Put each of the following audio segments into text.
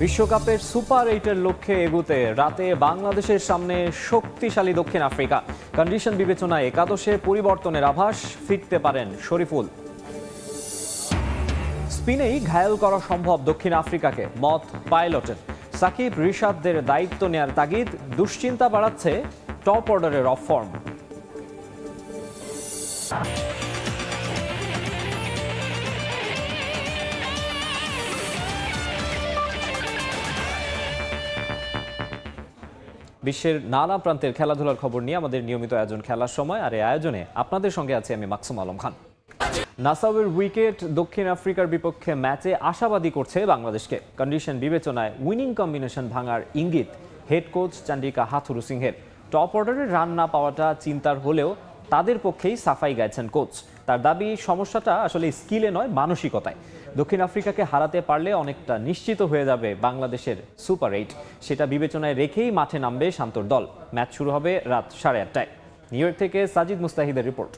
বিশ্বকাপের সুপার 8-এর লক্ষ্যে এগুতে রাতে বাংলাদেশের সামনে শক্তিশালী দক্ষিণ আফ্রিকা। কন্ডিশন বিবেচনায় একাদশে পরিবর্তনের আভাস, ফিরতে পারেন শরীফুল। স্পিনেই ঘায়েল করা সম্ভব দক্ষিণ আফ্রিকাকে, মত পাইলটের। সাকিব রিশাদদের দায়িত্ব নেয়ার তাগিদ, দুশ্চিন্তা বাড়াচ্ছে টপ অর্ডারের অফ ফর্ম। বিশ্বের নানা প্রান্তের খেলাধুলার খবর নিয়ে আমাদের নিয়মিত আয়োজন খেলার সময়, আর এই আয়োজনে আপনাদের সঙ্গে আছে আমি মাকসুম আলম খান। নাসাউয়ের উইকেট দক্ষিণ আফ্রিকার বিপক্ষে ম্যাচে আশাবাদী করছে বাংলাদেশকে। কন্ডিশন বিবেচনায় উইনিং কম্বিনেশন ভাঙার ইঙ্গিত হেড কোচ চান্ডিকা হাথুরুসিংহের। টপ অর্ডারের রান না পাওয়াটা চিন্তার হলেও তাদের পক্ষেই সাফাই গাইছেন কোচ। তার দাবি সমস্যাটা আসলে স্কিলে নয়, মানসিকতায়। দক্ষিণ আফ্রিকাকে হারাতে পারলে অনেকটা নিশ্চিত হয়ে যাবে বাংলাদেশের সুপার 8। সেটা বিবেচনায় রেখেই মাঠে নামবে শান্তর দল। ম্যাচ শুরু হবে রাত 8:30টায়। নিউ ইয়র্ক থেকে সাজিদ মুস্তাহিদের রিপোর্ট।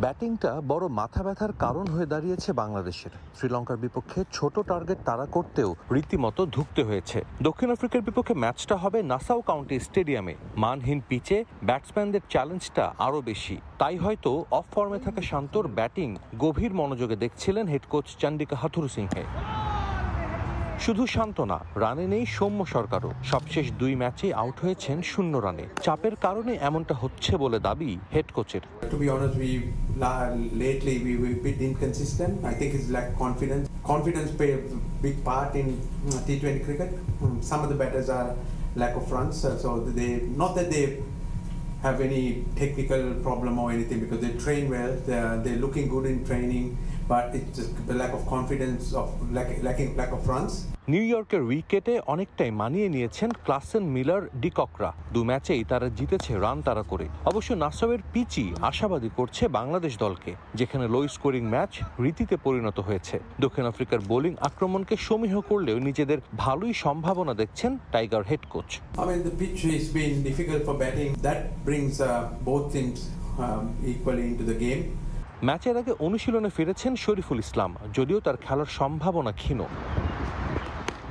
ব্যাটিংটা বড় মাথা ব্যথার কারণ হয়ে দাঁড়িয়েছে বাংলাদেশের। শ্রীলঙ্কার বিপক্ষে ছোট টার্গেট তাড়া করতেও রীতিমতো ধুঁকতে হয়েছে। দক্ষিণ আফ্রিকার বিপক্ষে ম্যাচটা হবে নাসাউ কাউন্টি স্টেডিয়ামে। মানহীন পিচে ব্যাটসম্যানদের চ্যালেঞ্জটা আরও বেশি। তাই হয়তো অফ ফর্মে থাকা শান্তর ব্যাটিং গভীর মনোযোগে দেখছিলেন হেড কোচ চান্ডিকা হাথুরুসিংহে। শুধু শান্ত না, রানে নেই সৌম্য সরকারও। সবশেষ 2 ম্যাচে আউট হয়েছেন 0 রানে। চাপের কারণে এমনটা হচ্ছে বলে দাবি হেড কোচের। To be honest, lately we were a bit inconsistent. I think it's like confidence. Confidence play a big part in T20 cricket. Some of the batters are lack of runs, so they not that they have any technical problem or anything, because they train well. They're looking good in training. But it's just the lack of confidence, of lack of runs. New ইয়র্কের উইকেটে অনেকটাই মানিয়ে নিয়েছেন Klaasen, Miller, ডিককরা। 2 ম্যাচেই তারা জিতেছে run তাড়া করে। অবশ্য নাসাউয়ের পিচই আশাবাদী করছে বাংলাদেশ দলকে, যেখানে লো স্কোরিং ম্যাচ রীতিতে পরিণত হয়েছে। দক্ষিণ আফ্রিকার বোলিং আক্রমণকে সমীহ করলেও নিজেদের ভালোই সম্ভাবনা দেখছেন tiger head coach. I mean, the pitch has been difficult for batting. That brings both teams equally into the game. ম্যাচের আগে অনুশীলনে ফিরেছেন শরীফুল ইসলাম, যদিও তার খেলার সম্ভাবনা ক্ষীণ।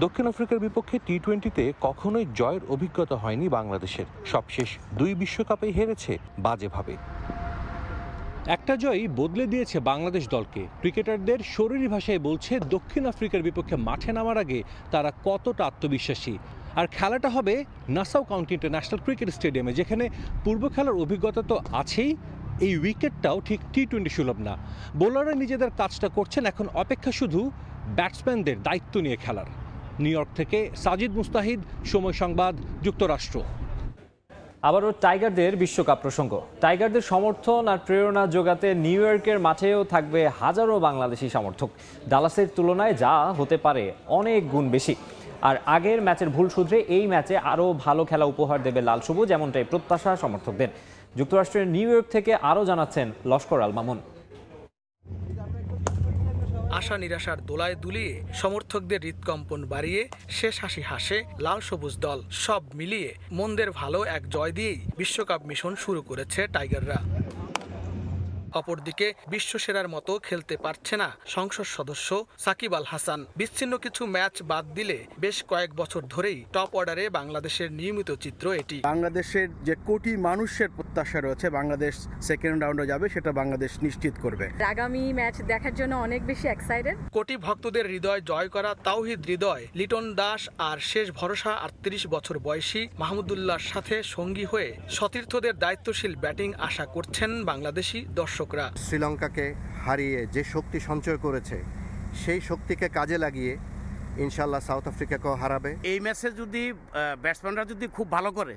দক্ষিণ আফ্রিকার বিপক্ষে টি-20তে কখনোই জয়ের অভিজ্ঞতা হয়নি বাংলাদেশের। সবশেষ 2 বিশ্বকাপেই হেরেছে বাজেভাবে। একটা জয়ই বদলে দিয়েছে বাংলাদেশ দলকে। ক্রিকেটারদের শরীরী ভাষায় বলছে দক্ষিণ আফ্রিকার বিপক্ষে মাঠে নামার আগে তারা কতটা আত্মবিশ্বাসী। আর খেলাটা হবে নাসাউ কাউন্টি ইন্টারন্যাশনাল ক্রিকেট স্টেডিয়ামে, যেখানে পূর্ব খেলার অভিজ্ঞতা তো আছেই। এই উইকেটটাও ঠিক টি-20 সুলভ না। বোলাররা নিজেদের কাজটা করছেন, এখন অপেক্ষা শুধু ব্যাটসম্যানদের দায়িত্ব নিয়ে খেলার। নিউ ইয়র্ক থেকে সাজিদ মুস্তাহিদ, সময় সংবাদ, যুক্তরাষ্ট্র। আবারও টাইগারদের বিশ্বকাপ প্রসঙ্গ। টাইগারদের সমর্থন আর প্রেরণা যোগাতে নিউ ইয়র্কের মাঠেও থাকবে হাজারো বাংলাদেশি সমর্থক। ডালাসের তুলনায় যা হতে পারে অনেক গুণ বেশি। আর আগের ম্যাচের ভুল শুধরে এই ম্যাচে আরও ভালো খেলা উপহার দেবে লাল সবুজ, এমনটাই প্রত্যাশা সমর্থকদের। যুক্তরাষ্ট্রের নিউ ইয়র্ক থেকে আরও জানাচ্ছেন লস্কর আল মামুন। আশা নিরাশার দোলায় দুলিয়ে সমর্থকদের হৃদকম্পন বাড়িয়ে শেষ হাসি হাসে লাল সবুজ দল। সব মিলিয়ে মন্দের ভালো এক জয় দিয়েই বিশ্বকাপ মিশন শুরু করেছে টাইগাররা। অপরদিকে বিশ্বসেরার মতো খেলতে পারছে না সংসদ সদস্য সাকিব আল হাসান। বিচ্ছিন্ন কিছু ম্যাচ বাদ দিলে বেশ কয়েক বছর ধরেই টপ অর্ডারে বাংলাদেশের নিয়মিত চিত্র এটি। বাংলাদেশের যে কোটি মানুষের প্রত্যাশা রয়েছে বাংলাদেশ সেকেন্ড রাউন্ডে যাবে, সেটা বাংলাদেশ নিশ্চিত করবে। আগামী ম্যাচ দেখার জন্য অনেক বেশি এক্সাইটেড। কোটি ভক্তদের হৃদয় জয় করা তাওহিদ হৃদয়, লিটন দাস আর শেষ ভরসা 38 বছর বয়সী মাহমুদুল্লাহর সাথে সঙ্গী হয়ে সতীর্থদের দায়িত্বশীল ব্যাটিং আশা করছেন বাংলাদেশি দর্শক। শ্রীলঙ্কাকে হারিয়ে যে শক্তি সঞ্চয় করেছে, সেই শক্তিকে কাজে লাগিয়ে ইনশাল্লাহ সাউথ আফ্রিকাকেও হারাবে। এই ম্যাচে যদি ব্যাটসম্যানরা যদি খুব ভালো করে,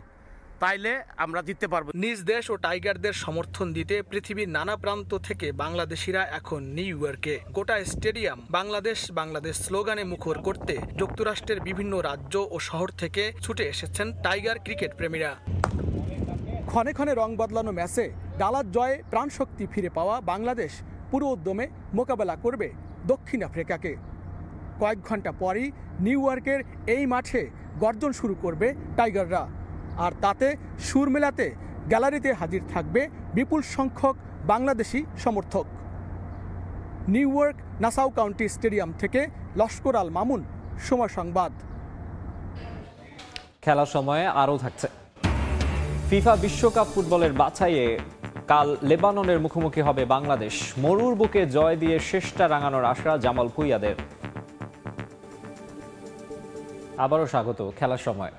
তাইলে আমরা জিততে পারবো। নিজ দেশ ও টাইগারদের সমর্থন দিতে পৃথিবীর নানা প্রান্ত থেকে বাংলাদেশিরা এখন নিউ ইয়র্কে। গোটা স্টেডিয়াম বাংলাদেশ বাংলাদেশ স্লোগানে মুখর করতে যুক্তরাষ্ট্রের বিভিন্ন রাজ্য ও শহর থেকে ছুটে এসেছেন টাইগার ক্রিকেট প্রেমীরা। ক্ষণে ক্ষণে রং বদলানো ম্যাচে ডালার জয়ে প্রাণশক্তি ফিরে পাওয়া বাংলাদেশ পুরো উদ্যমে মোকাবেলা করবে দক্ষিণ আফ্রিকাকে। কয়েক ঘন্টা পরই নিউ ইয়র্কের এই মাঠে গর্জন শুরু করবে টাইগাররা। আর তাতে সুর মেলাতে গ্যালারিতে হাজির থাকবে বিপুল সংখ্যক বাংলাদেশি সমর্থক। New York Nassau county stadium থেকে লস্কর আল মামুন, সময় সংবাদ। খেলার সময়ে আরও থাকছে ফিফা বিশ্বকাপ ফুটবলের বাছাইয়ে কাল লেবাননের মুখোমুখি হবে বাংলাদেশ। মরুর বুকে জয় দিয়ে শেষটা রাঙানোর আশা জামাল ভুঁইয়াদের। আবারও স্বাগত খেলার সময়।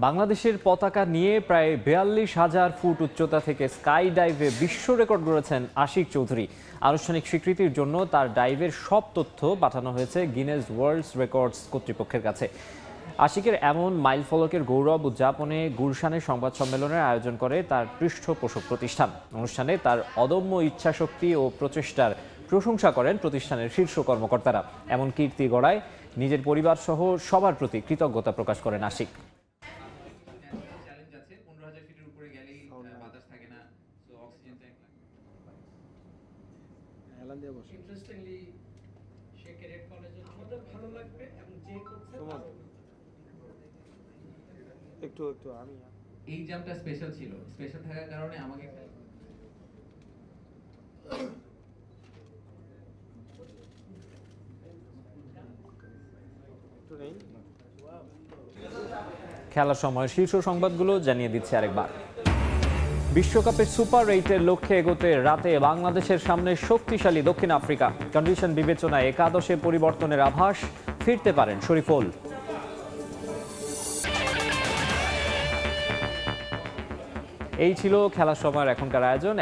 বাংলাদেশের পতাকা নিয়ে প্রায় ৪২,০০০ ফুট উচ্চতা থেকে স্কাই ডাইভে বিশ্ব রেকর্ড গড়েছেন আশিক চৌধুরী। আনুষ্ঠানিক স্বীকৃতির জন্য তার ডাইভের সব তথ্য পাঠানো হয়েছে গিনেস ওয়ার্ল্ড রেকর্ডস কর্তৃপক্ষের কাছে। আশিকের এমন মাইলফলকের গৌরব উদযাপনে গুলশানে সংবাদ সম্মেলনের আয়োজন করে তার পৃষ্ঠপোষক প্রতিষ্ঠান। অনুষ্ঠানে তার অদম্য ইচ্ছাশক্তি ও প্রচেষ্টার প্রশংসা করেন প্রতিষ্ঠানের শীর্ষ কর্মকর্তারা। এমন কীর্তি গড়ায় নিজের পরিবার সহ সবার প্রতি কৃতজ্ঞতা প্রকাশ করেন আশিক। এই জাম্পটা স্পেশাল ছিল, স্পেশাল থাকার কারণে আমাকে খেলার সময় শীর্ষ সংবাদগুলো জানিয়ে দিচ্ছে আরেকবার। বিশ্বকাপের সুপার 8-এর লক্ষ্যে এগোতে রাতে বাংলাদেশের সামনে শক্তিশালী দক্ষিণ আফ্রিকা। কন্ডিশন বিবেচনায় একাদশে পরিবর্তনের আভাস, ফিরতে পারেন শরীফুল। এই ছিল খেলার সময়ের এখনকার আয়োজন।